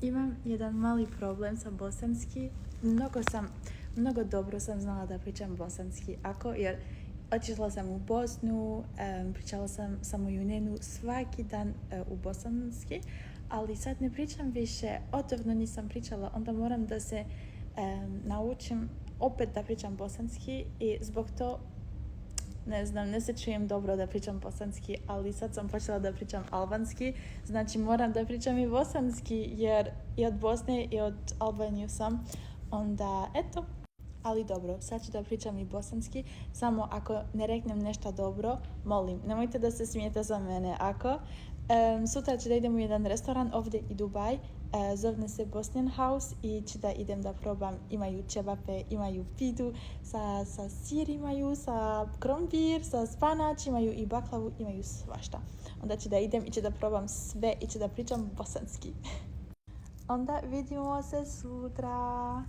Imam jedan mali problem sa bosanski. Mnogo dobro sam znala da pričam bosanski. Jer otišla sam u Bosnu, pričala sam samo Junenu svaki dan u bosanski, ali sad ne pričam više, odavno nisam pričala, onda moram da se naučim opet da pričam bosanski i zbog to ne znam, ne se čujem dobro da pričam bosanski, ali sad sam počela da pričam albanski, znači moram da pričam i bosanski jer i od Bosne i od Albanije sam, onda eto. Ali dobro, sad ću da pričam i bosanski, samo ako ne reknem nešto dobro, molim, nemojte da se smijete za mene. Sutra ću da idem u jedan restoran ovdje i Dubaj, zove se Bosnian House i ću da idem da probam, imaju ćevape, imaju pidu, sa sir imaju, sa krompir, sa spanač, imaju i baklavu, imaju svašta. Onda ću da idem i ću da probam sve i ću da pričam bosanski. Onda vidimo se sutra.